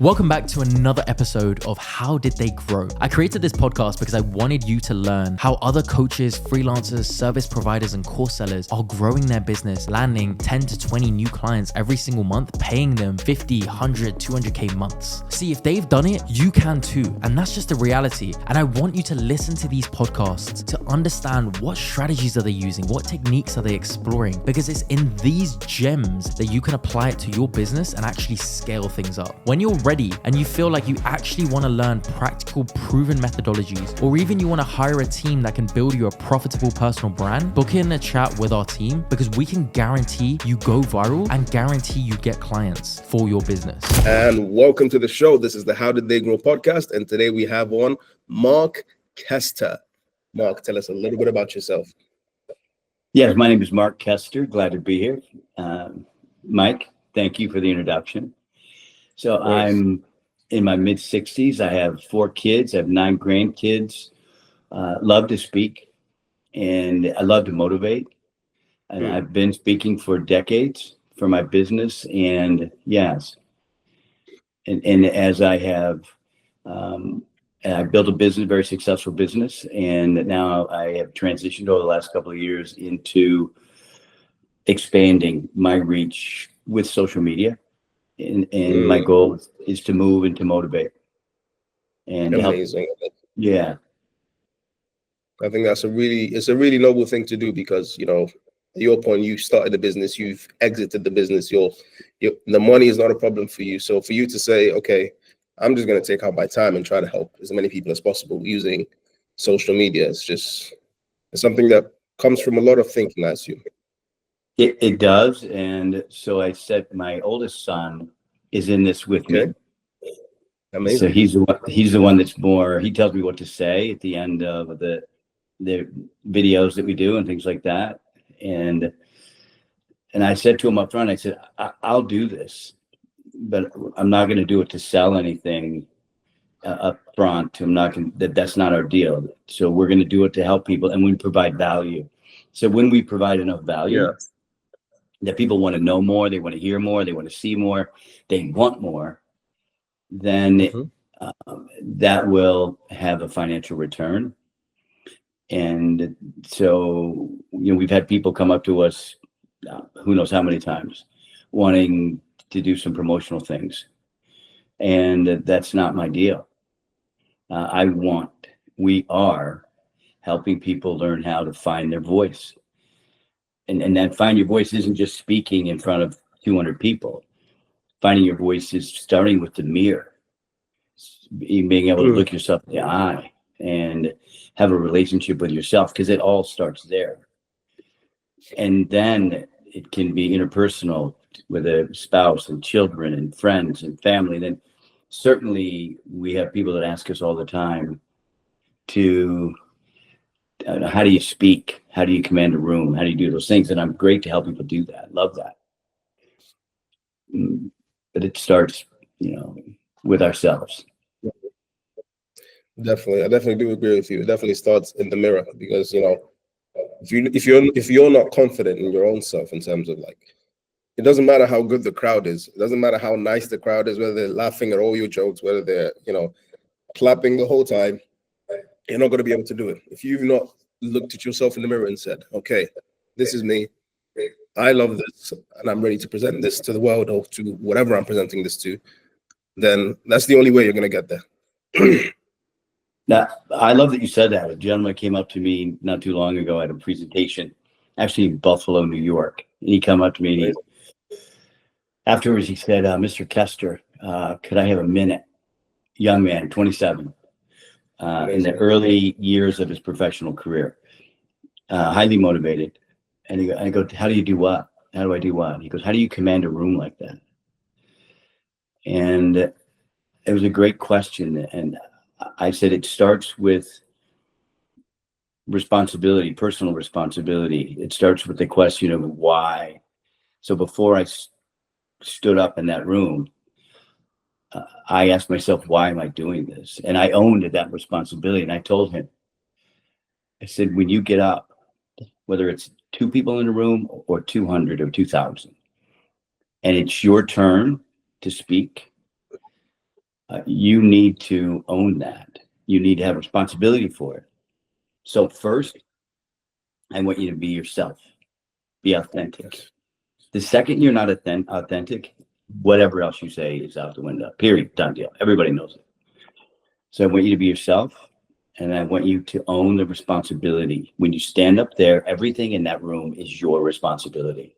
Welcome back to another episode of How Did They Grow? I created this podcast because I wanted you to learn how other coaches, freelancers, service providers, and course sellers are growing their business, landing 10 to 20 new clients every single month, paying them 50, 100, 200K months. See, if they've done it, you can too. And that's just the reality. And I want you to listen to these podcasts to understand what strategies are they using, what techniques are they exploring, because it's in these gems that you can apply it to your business and actually scale things up. When you're ready and you feel like you actually want to learn practical, proven methodologies, or even you want to hire a team that can build you a profitable personal brand, book in a chat with our team because we can guarantee you go viral and guarantee you get clients for your business. And welcome to the show. This is the How Did They Grow podcast. And today we have on Mark Kester. Mark, tell us a little bit about yourself. Yes, my name is Mark Kester. Glad to be here. Mike, thank you for the introduction. So I'm in my mid-60s. I have 4 kids. I have 9 grandkids. Love to speak, and I love to motivate. And I've been speaking for decades for my business. And yes, and as I have, I built a business, very successful business, and now I have transitioned over the last couple of years into expanding my reach with social media. And my goal is to move and to motivate and amazing. Help. Yeah, I think that's a really noble thing to do because, you know, at your point, you started the business, you've exited the business, the money is not a problem for you. So for you to say, okay, I'm just going to take out my time and try to help as many people as possible using social media, it's something that comes from a lot of thinking, I assume. It does. And so I said, my oldest son is in this with me. Amazing. So he's the one that's more, he tells me what to say at the end of the videos that we do and things like that. And I said to him up front, I said, I'll do this, but I'm not going to do it to sell anything up front. That's not our deal. So we're going to do it to help people, and we provide value. So when we provide enough value, that people want to know more, they want to hear more, they want to see more, they want more, then that will have a financial return. And so, you know, we've had people come up to us, who knows how many times, wanting to do some promotional things. And that's not my deal. We are helping people learn how to find their voice. And that find your voice isn't just speaking in front of 200 people. Finding your voice is starting with the mirror, being able to look yourself in the eye and have a relationship with yourself, because it all starts there. And then it can be interpersonal with a spouse and children and friends and family. Then certainly we have people that ask us all the time to, how do you speak? How do you command a room? How do you do those things? And I'm great to help people do that. Love that. But it starts, you know, with ourselves. Definitely. I definitely do agree with you. It definitely starts in the mirror because, you know, if you're not confident in your own self in terms of, like, it doesn't matter how good the crowd is. It doesn't matter how nice the crowd is, whether they're laughing at all your jokes, whether they're, you know, clapping the whole time. You're not going to be able to do it if you've not looked at yourself in the mirror and said, okay, this is me. I love this and I'm ready to present this to the world or to whatever I'm presenting this to. Then that's the only way you're going to get there. Now, I love that you said that. A gentleman came up to me not too long ago at a presentation, actually in Buffalo, New York. And he came up to me and afterwards he said, Mr. Kester, could I have a minute? Young man, 27. In the early years of his professional career, highly motivated. And I go, how do you do what? How do I do what? He goes, how do you command a room like that? And it was a great question. And I said, it starts with responsibility, personal responsibility. It starts with the question of why. So before I stood up in that room, I asked myself, why am I doing this? And I owned that responsibility. And I told him, I said, when you get up, whether it's 2 people in a room or 200 or 2,000, and it's your turn to speak, you need to own that. You need to have responsibility for it. So first, I want you to be yourself, be authentic. The second you're not authentic, whatever else you say is out the window, period, done deal. Everybody knows it. So I want you to be yourself, and I want you to own the responsibility. When you stand up there, everything in that room is your responsibility.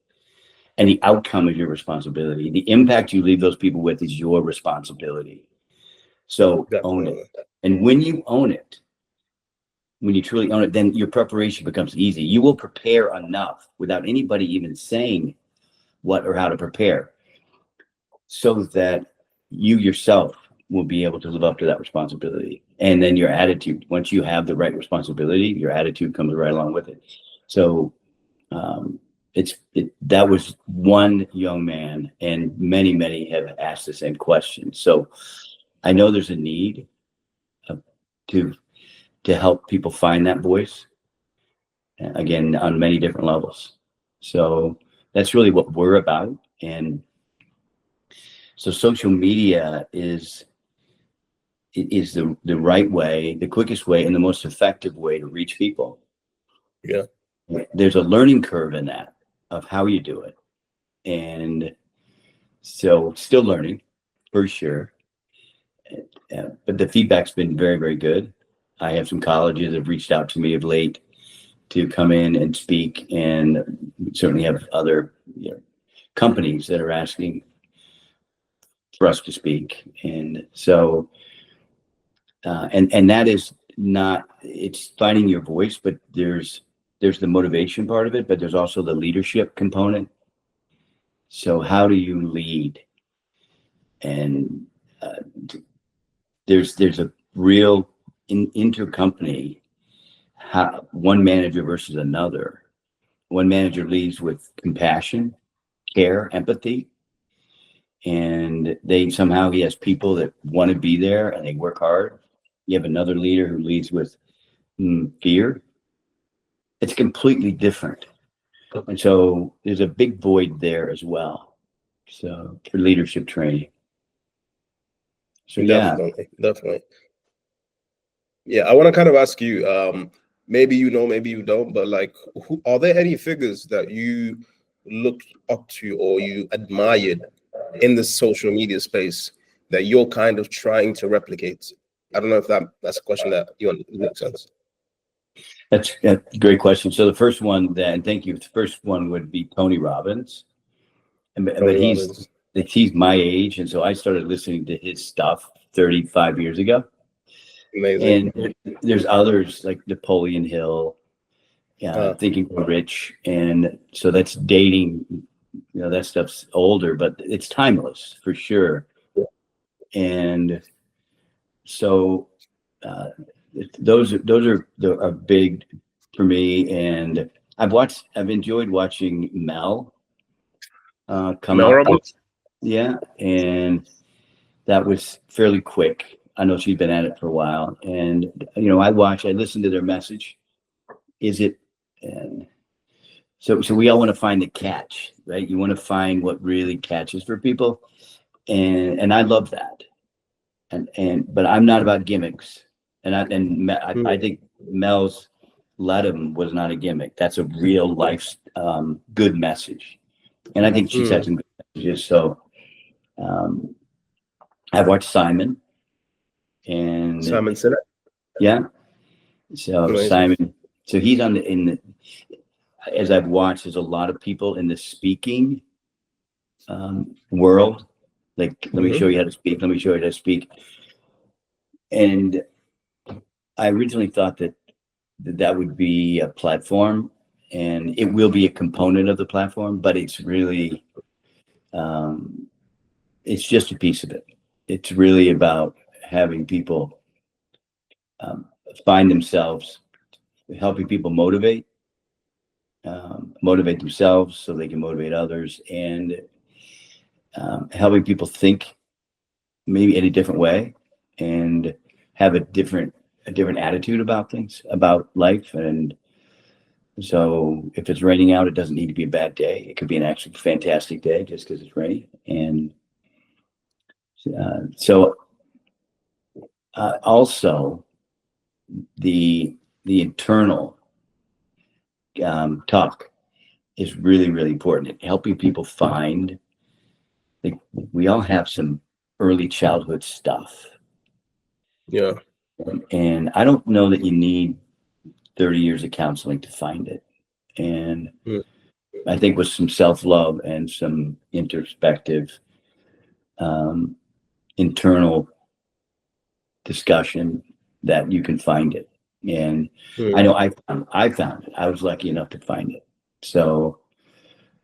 And the outcome is your responsibility. The impact you leave those people with is your responsibility. So own it. And when you own it, when you truly own it, then your preparation becomes easy. You will prepare enough without anybody even saying what or how to prepare, so that you yourself will be able to live up to that responsibility. And then your attitude, once you have the right responsibility, your attitude comes right along with it. So that was one young man, and many have asked the same question. So I know there's a need to help people find that voice, again, on many different levels. So that's really what we're about. And so social media is the right way, the quickest way, and the most effective way to reach people. Yeah. There's a learning curve in that of how you do it. And so still learning for sure. But the feedback's been very, very good. I have some colleges that have reached out to me of late to come in and speak, and certainly have other companies that are asking for us to speak. And so, and that is not, it's finding your voice, but there's the motivation part of it, but there's also the leadership component. So how do you lead? And there's a real intercompany, one manager versus another. One manager leads with compassion, care, empathy, and he has people that want to be there and they work hard. You have another leader who leads with fear. It's completely different. And so there's a big void there as well. So for leadership training. So Definitely. Yeah, I want to kind of ask you, maybe you know, maybe you don't, but like, are there any figures that you looked up to or you admired in the social media space that you're kind of trying to replicate? I don't know if that's a question that makes sense. That's a great question. So the first one, then, thank you. The first one would be Tony Robbins, but he's my age, and so I started listening to his stuff 35 years ago. Amazing. And there's others like Napoleon Hill, Think and Grow Rich, and so that's dating. That stuff's older, but it's timeless for sure. And so those are big for me. And I've enjoyed watching Mel come Mel up. Robbins? Yeah, and that was fairly quick. I know she's been at it for a while, and I listen to their message. And so we all want to find the catch, right? You want to find what really catches for people, and I love that. But I'm not about gimmicks, and I think Mel's Let 'Em was not a gimmick. That's a real life good message, and I think she's had some good messages. So I've watched Simon Sinek. Yeah. So amazing. Simon. So he's as I've watched, there's a lot of people in the speaking world. Like, let me show you how to speak. Let me show you how to speak. And I originally thought that would be a platform, and it will be a component of the platform, but it's really, it's just a piece of it. It's really about having people find themselves, helping people motivate themselves so they can motivate others, and helping people think maybe in a different way and have a different attitude about things, about life. And so if it's raining out, it doesn't need to be a bad day. It could be an actually fantastic day just because it's raining. And so Also, the internal talk is really, really important. Helping people find, like, we all have some early childhood stuff. Yeah. And I don't know that you need 30 years of counseling to find it. And I think with some self-love and some introspective, internal discussion, that you can find it. And I know I found it. I was lucky enough to find it. So,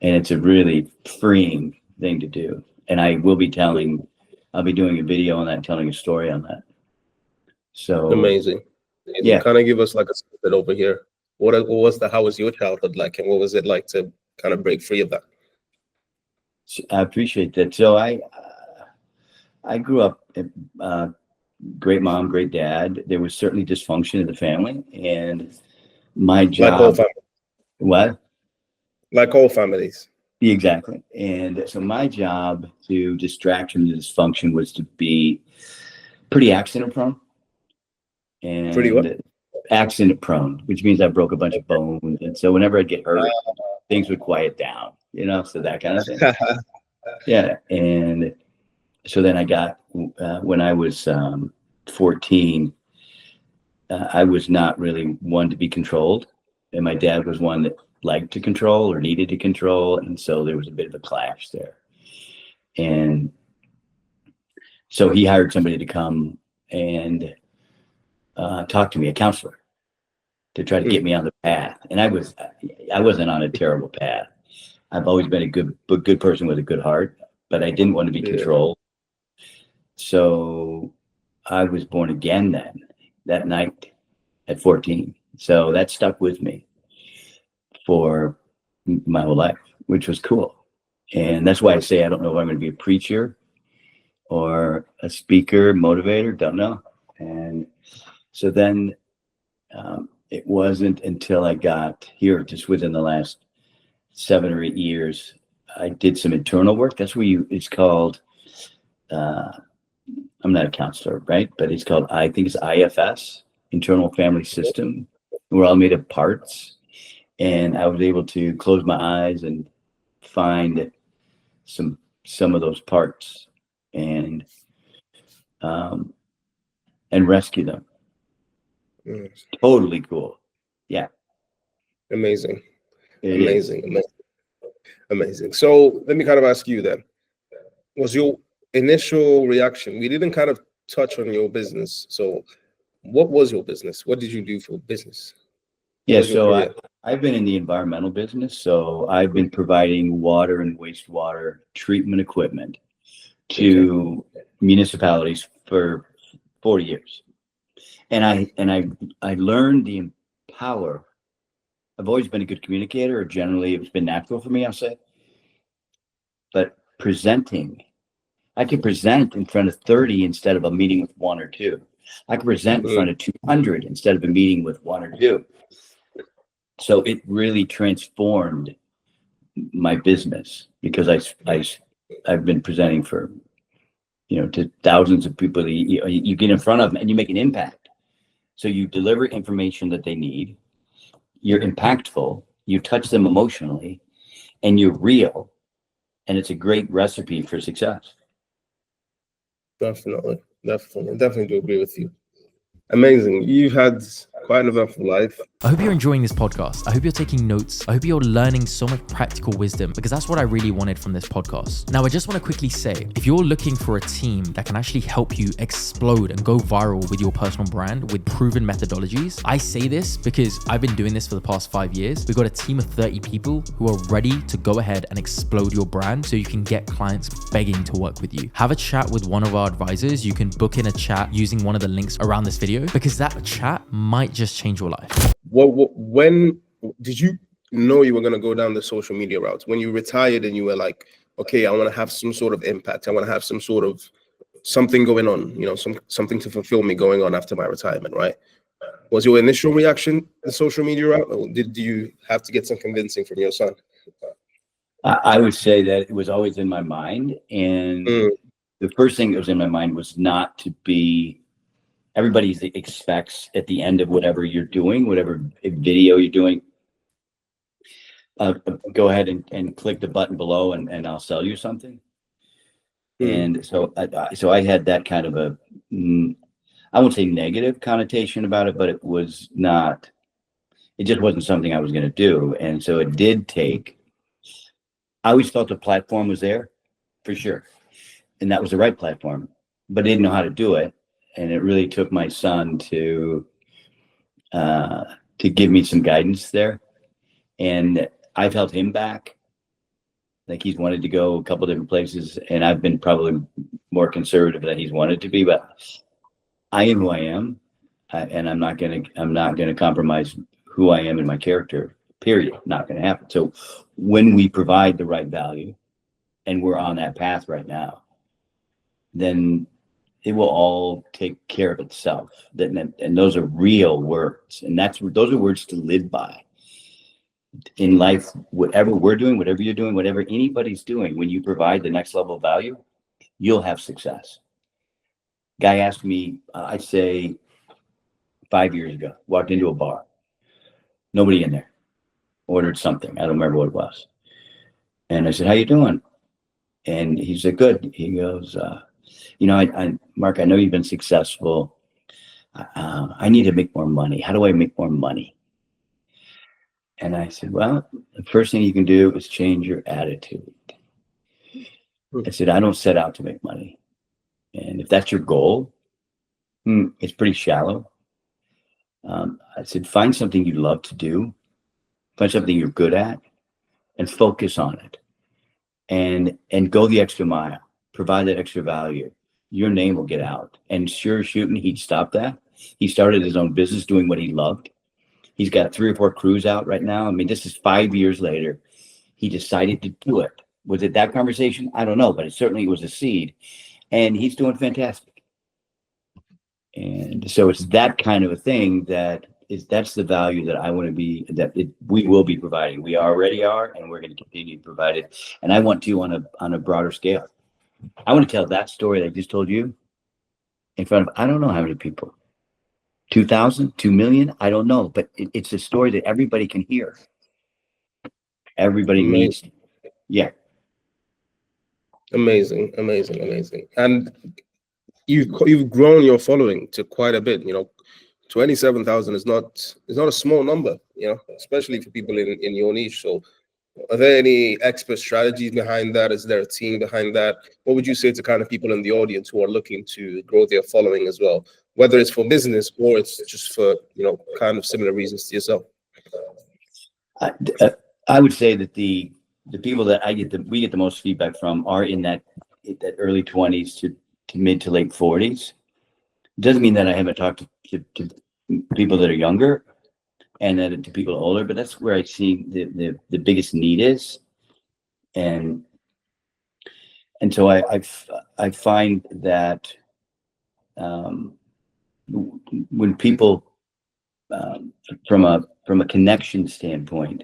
and it's a really freeing thing to do. And I'll be doing a video on that, telling a story on that. So amazing. Yeah. Kind of give us like a snippet over here. How was your childhood like, and what was it like to kind of break free of that? I appreciate that. So I grew up, great mom, great dad. There was certainly dysfunction in the family, and my job. Like all families. What? Like all families. Exactly. And so my job to distract from the dysfunction was to be pretty accident prone. And Pretty what? Accident prone, which means I broke a bunch of bones. And so whenever I'd get hurt, things would quiet down, so that kind of thing. Yeah. And so then I got, when I was 14, I was not really one to be controlled. And my dad was one that liked to control or needed to control. And so there was a bit of a clash there. And so he hired somebody to come and talk to me, a counselor, to try to get me on the path. And I wasn't on a terrible path. I've always been a good person with a good heart, but I didn't want to be controlled. So I was born again that night at 14. So that stuck with me for my whole life, which was cool. And that's why I say I don't know if I'm going to be a preacher or a speaker, motivator, don't know. And so then it wasn't until I got here, just within the last 7 or 8 years, I did some internal work. That's where it's called, I'm not a counselor, right? But it's called, I think it's IFS, Internal Family System. We're all made of parts. And I was able to close my eyes and find some of those parts and rescue them. Totally cool. Yeah. Amazing. Amazing. So let me kind of ask you then, was your initial reaction, we didn't kind of touch on your business. So what was your business? What did you do for business? Yeah, so I've been in the environmental business. So I've been providing water and wastewater treatment equipment to municipalities for 40 years. And I learned the power. I've always been a good communicator, or generally it's been natural for me, I'll say. But presenting, I can present in front of 30 instead of a meeting with 1 or 2. I can present in front of 200 instead of a meeting with 1 or 2. So it really transformed my business, because I've been presenting for, to thousands of people that you get in front of and you make an impact. So you deliver information that they need, you're impactful, you touch them emotionally, and you're real. And it's a great recipe for success. Definitely do agree with you. Amazing. You've had quite an eventful life. I hope you're enjoying this podcast. I hope you're taking notes. I hope you're learning so much practical wisdom, because that's what I really wanted from this podcast. Now, I just want to quickly say, if you're looking for a team that can actually help you explode and go viral with your personal brand with proven methodologies, I say this because I've been doing this for the past 5 years. We've got a team of 30 people who are ready to go ahead and explode your brand so you can get clients begging to work with you. Have a chat with one of our advisors. You can book in a chat using one of the links around this video, because that chat might just change your life. When did you know you were going to go down the social media route? When you retired and you were like, okay, I want to have some sort of impact. I want to have some sort of something going on, something to fulfill me going on after my retirement, right? Was your initial reaction the social media route, or did you have to get some convincing from your son? I would say that it was always in my mind. And the first thing that was in my mind was not to be everybody expects at the end of whatever you're doing, whatever video you're doing, go ahead and click the button below and I'll sell you something. And so I had that kind of a, I won't say negative connotation about it, but it just wasn't something I was going to do. And so it did take, I always felt the platform was there for sure. And that was the right platform, but I didn't know how to do it. And it really took my son to give me some guidance there. And I've held him back. Like he's wanted to go a couple different places, and I've been probably more conservative than he's wanted to be. But I am who I am, and I'm not gonna compromise who I am and my character. Period. Not gonna happen. So when we provide the right value, and we're on that path right now, then it will all take care of itself. And those are real words, and those are words to live by. In life, whatever we're doing, whatever you're doing, whatever anybody's doing, when you provide the next level of value, you'll have success. Guy asked me, I'd say 5 years ago, walked into a bar, nobody in there, ordered something. I don't remember what it was. And I said, how you doing? And he said, good. He goes, Mark, I know you've been successful. I need to make more money. How do I make more money? And I said, well, the first thing you can do is change your attitude. I said, I don't set out to make money. And if that's your goal, it's pretty shallow. I said, find something you love to do, find something you're good at, and focus on it. And go the extra mile, provide that extra value. Your name will get out. And sure shooting, he'd stop that. He started his own business doing what he loved. He's got 3 or 4 crews out right now. I mean, this is 5 years later. He decided to do it. Was it that conversation? I don't know, but it certainly was a seed. And he's doing fantastic. And so it's that kind of a thing that's the value that I want to be, we will be providing. We already are, and we're going to continue to provide it. And I want to on a broader scale. I want to tell that story that I just told you in front of, I don't know how many people. 2,000, 2 million, I don't know, but it's a story that everybody can hear. Everybody needs, yeah. Amazing. And you've grown your following to quite a bit. 27,000 is not a small number. Especially for people in your niche. So, are there any expert strategies behind that? Is there a team behind that? What would you say to kind of people in the audience who are looking to grow their following as well, whether it's for business or it's just for, kind of similar reasons to yourself? I would say that the people that we get the most feedback from are in that early 20s to mid to late 40s. It doesn't mean that I haven't talked to people that are younger and then to people older, but that's where I see the biggest need is. And so I find that when people from a connection standpoint,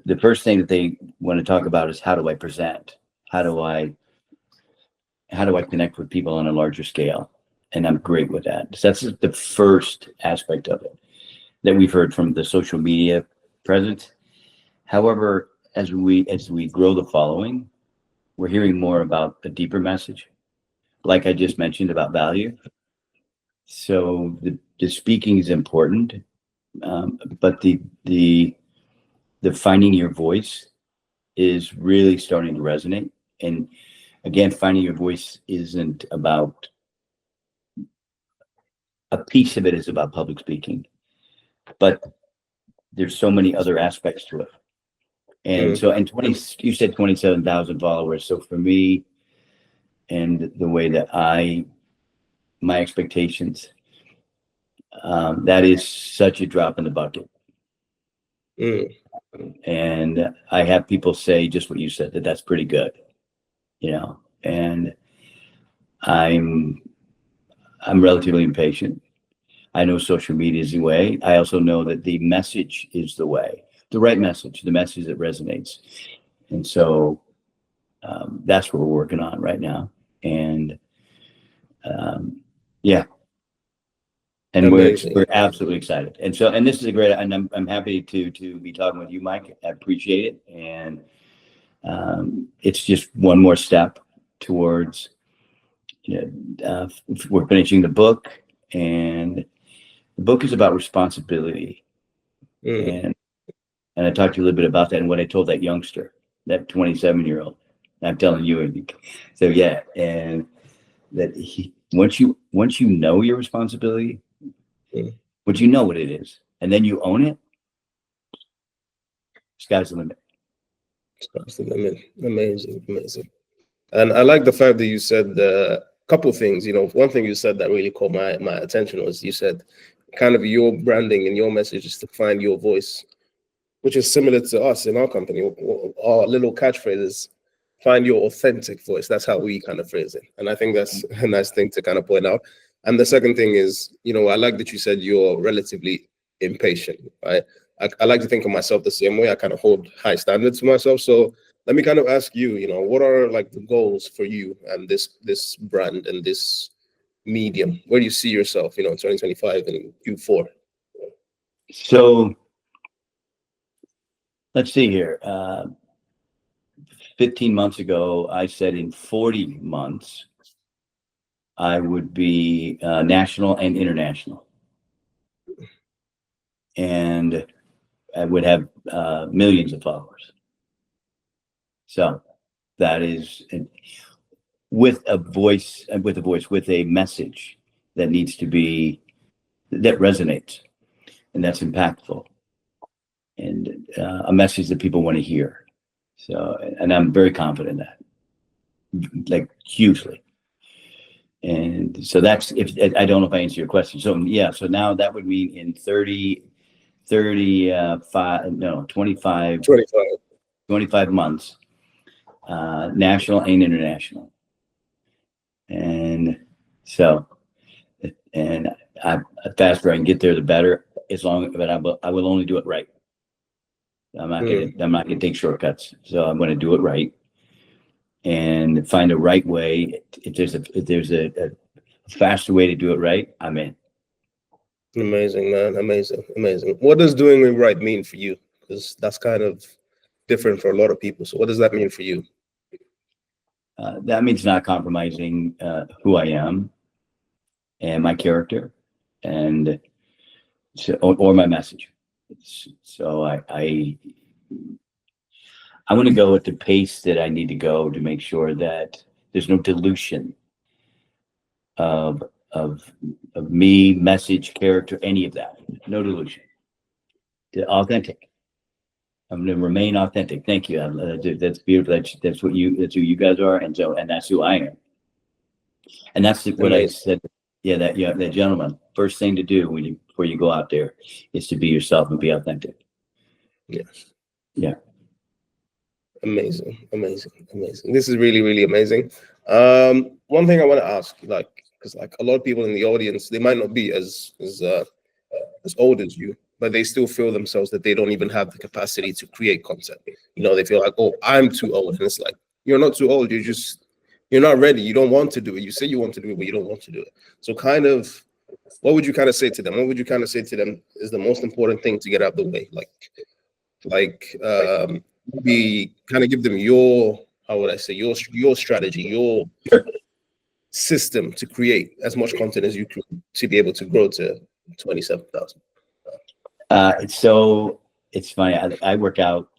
the first thing that they want to talk about is how do I present? How do I connect with people on a larger scale? And I'm great with that. So that's the first aspect of it that we've heard from the social media presence. However, as we grow the following, we're hearing more about a deeper message, like I just mentioned about value. So the speaking is important, but the finding your voice is really starting to resonate. And again, finding your voice isn't about, a piece of it is about public speaking, but there's so many other aspects to it. And so, and you said 27,000 followers. So for me, and the way that my expectations, that is such a drop in the bucket. And I have people say just what you said, that's pretty good, and I'm relatively impatient. I know social media is the way. I also know that the message is the way, the right message, the message that resonates. And so that's what we're working on right now. And yeah. And Amazing. we're absolutely excited. And so, and this is a great, and I'm happy to be talking with you, Mike. I appreciate it. And it's just one more step towards, we're finishing the book, and the book is about responsibility. And I talked to you a little bit about that and what I told that youngster, that 27-year-old. I'm telling you. So yeah, and that once you know your responsibility, once you know what it is, and then you own it, sky's the limit. Sky's the limit. Amazing. And I like the fact that you said a couple of things. One thing you said that really caught my attention was you said kind of your branding and your message is to find your voice, which is similar to us in our company. Our little catchphrase is find your authentic voice. That's how we kind of phrase it. And I think that's a nice thing to kind of point out. And the second thing is, I like that you said you're relatively impatient, right? I like to think of myself the same way. I kind of hold high standards for myself. So let me kind of ask you, what are like the goals for you and this brand and this medium? Where do you see yourself, in 2025 and Q4? So let's see here. 15 months ago, I said in 40 months, I would be national and international. And I would have millions of followers. So that is with a message that needs to be, that resonates and that's impactful, and a message that people want to hear. So, and I'm very confident in that, like hugely. And so that's, if I don't know if I answer your question. So yeah, so now that would mean in 25 months, national and international. And so, and the faster I can get there, the better, but I will only do it right. I'm not gonna take shortcuts. So I'm going to do it right and find a right way. If there's a faster way to do it right, I'm in. Amazing, man. Amazing. What does doing it right mean for you? Because that's kind of different for a lot of people. So what does that mean for you? That means not compromising who I am and my character, and so, or my message. So I want to go at the pace that I need to go to make sure that there's no dilution of me, message, character, any of that. No dilution. Authentic. I'm going to remain authentic. Thank you. That's beautiful. That's who you guys are, and that's who I am. And that's what I said. Yeah, that gentleman. First thing to do before you go out there is to be yourself and be authentic. Yes. Yeah. Amazing. This is really, really amazing. One thing I want to ask, because a lot of people in the audience, they might not be as old as you, but they still feel themselves that they don't even have the capacity to create content. They feel like, oh, I'm too old. And it's like, you're not too old. You're not ready. You don't want to do it. You say you want to do it, but you don't want to do it. So kind of, what would you kind of say to them? What would you kind of say to them is the most important thing to get out of the way? Maybe kind of give them your strategy, your system to create as much content as you can to be able to grow to 27,000. So it's funny. I work out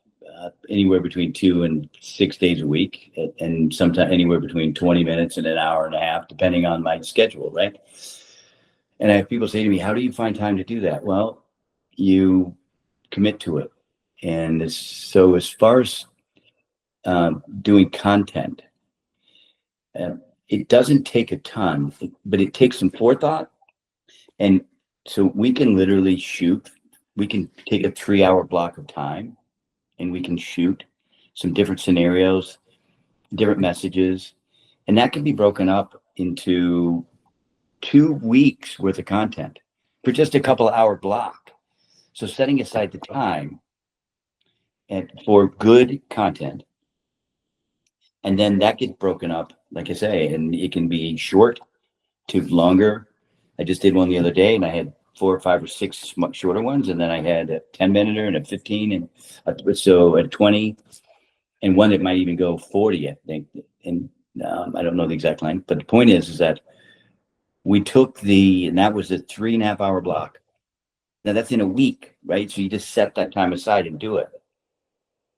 anywhere between 2 and 6 days a week, and sometimes anywhere between 20 minutes and an hour and a half, depending on my schedule, right? And I have people say to me, how do you find time to do that? Well, you commit to it. And so as far as doing content, it doesn't take a ton, but it takes some forethought. And so we can literally we can take a 3-hour block of time and we can shoot some different scenarios, different messages, and that can be broken up into 2 weeks worth of content for just a couple of hour block. So setting aside the time and for good content, and then that gets broken up, like I say, and it can be short to longer, I just did one the other day, and I had 4 or 5 or 6 shorter ones, and then I had a 10-minute and a 15, and so a 20, and one that might even go 40, I think. And I don't know the exact length, but the point is that we took and that was a 3.5-hour block. Now that's in a week, right? So you just set that time aside and do it.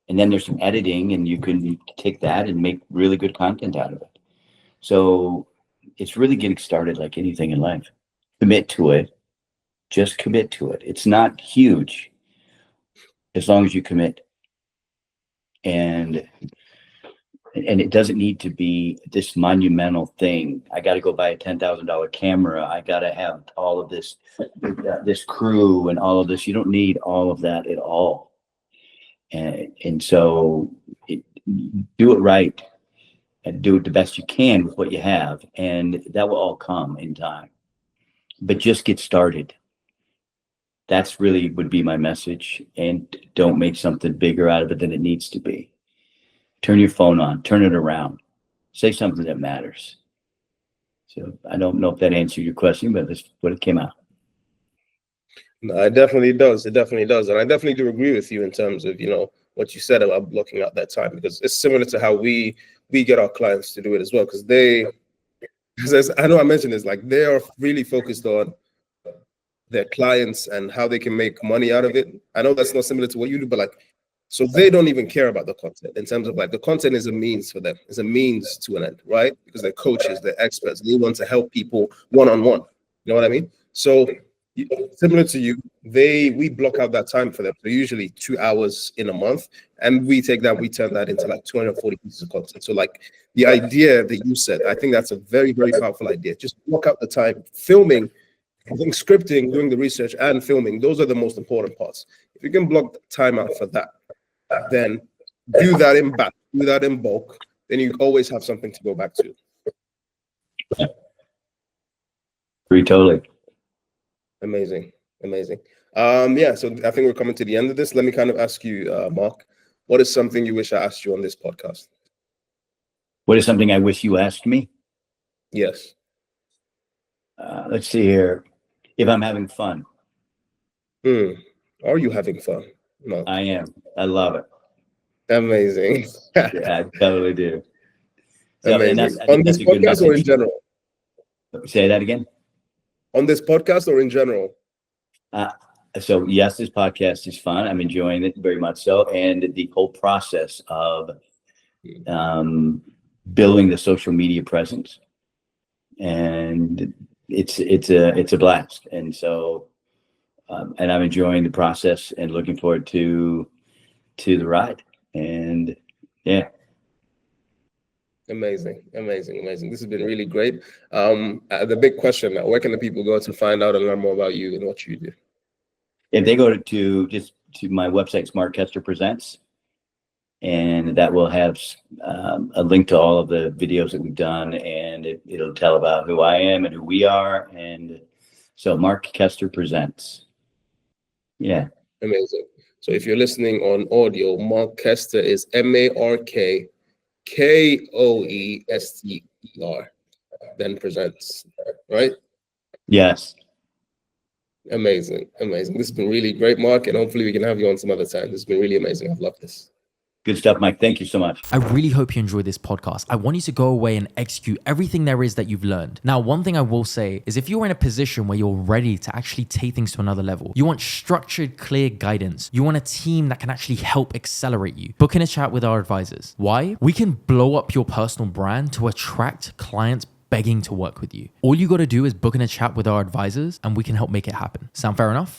And then there's some editing, and you can take that and make really good content out of it. So it's really getting started like anything in life. Commit to it. Just commit to it. It's not huge as long as you commit. And it doesn't need to be this monumental thing. I got to go buy a $10,000 camera. I got to have all of this crew and all of this. You don't need all of that at all. And so do it right and do it the best you can with what you have. And that will all come in time. But just get started. That's really would be my message. And don't make something bigger out of it than it needs to be. Turn your phone on, turn it around, say something that matters. So I don't know if that answered your question, but that's what it came out. No, it definitely does. It definitely does. And I definitely do agree with you in terms of, what you said about blocking out that time, because it's similar to how we get our clients to do it as well. Because I know I mentioned this, like they are really focused on their clients and how they can make money out of it. I know that's not similar to what you do, but so they don't even care about the content in terms of the content is a means for them. It's a means to an end, right? Because they're coaches, they're experts. They want to help people one-on-one. You know what I mean? So similar to you, we block out that time for them. So usually 2 hours in a month, and we turn that into 240 pieces of content. So the idea that you said, I think that's a very, very powerful idea. Just block out the time. Filming, I think scripting, doing the research and filming, those are the most important parts. If you can block the time out for that, then do that in bulk, then you always have something to go back to. Agree totally. Amazing. Yeah, so I think we're coming to the end of this. Let me kind of ask you, Mark, what is something you wish I asked you on this podcast? What is something I wish you asked me? Yes. Let's see here. If I'm having fun. Are you having fun? No. I am. I love it. Amazing. Yeah, I totally do. So, amazing. On this podcast or in general? Say that again. On this podcast or in general? So yes, this podcast is fun. I'm enjoying it very much so. And the whole process of building the social media presence. And it's a blast. And so and I'm enjoying the process and looking forward to the ride. And yeah. Amazing. This has been really great. The big question now, where can the people go to find out and learn more about you and what you do? If they go to my website, Mark Kester Presents, and that will have a link to all of the videos that we've done, and it'll tell about who I am and who we are. And so Mark Kester Presents. Yeah. Amazing. So if you're listening on audio, Mark Kester is MarkKoester, then Presents, right? Yes. Amazing. This has been really great, Mark, and hopefully we can have you on some other time. This has been really amazing. I've loved this. Good stuff, Mike. Thank you so much. I really hope you enjoyed this podcast. I want you to go away and execute everything there is that you've learned. Now, one thing I will say is if you're in a position where you're ready to actually take things to another level, you want structured, clear guidance, you want a team that can actually help accelerate you, book in a chat with our advisors. Why? We can blow up your personal brand to attract clients begging to work with you. All you got to do is book in a chat with our advisors and we can help make it happen. Sound fair enough?